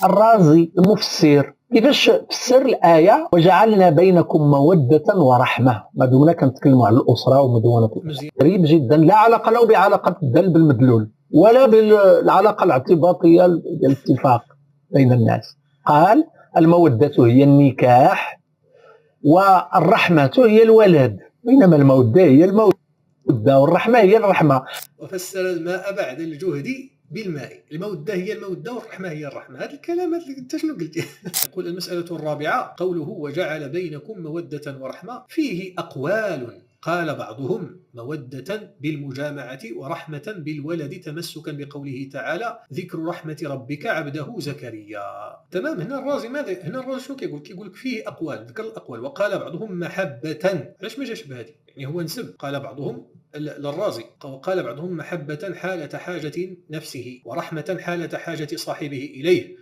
الرازي المفسر كيفاش فسر الآية وجعلنا بينكم مودة ورحمة. مدونة كنتكلموا على الأسرة ومدونة الأسرة. غريب جدا، لا علاقة له بعلاقة الدل بالمدلول ولا بالعلاقة الاعتباطية ديال الاتفاق بين الناس. قال المودة هي النكاح والرحمة هي الولد، بينما المودة هي المودة والرحمة هي الرحمة. وفسر الماء بعد الجهد بالماء، المودة هي المودة والرحمة هي الرحمة. هذا الكلام انت شنو قلتي؟ يقول المسألة الرابعة قوله وجعل بينكم مودة ورحمة فيه أقوال، قال بعضهم مودة بالمجامعة ورحمة بالولد تمسكا بقوله تعالى ذكر رحمة ربك عبده زكريا. تمام. هنا الرازي ماذا؟ هنا الرازي شنو كيقول؟ كيقول لك فيه أقوال، ذكر الأقوال. وقال بعضهم محبة، علاش ما جاش بهذه؟ يعني هو نسب. قال بعضهم للرازي قال بعضهم محبة حالة حاجة نفسه ورحمة حالة حاجة صاحبه إليه.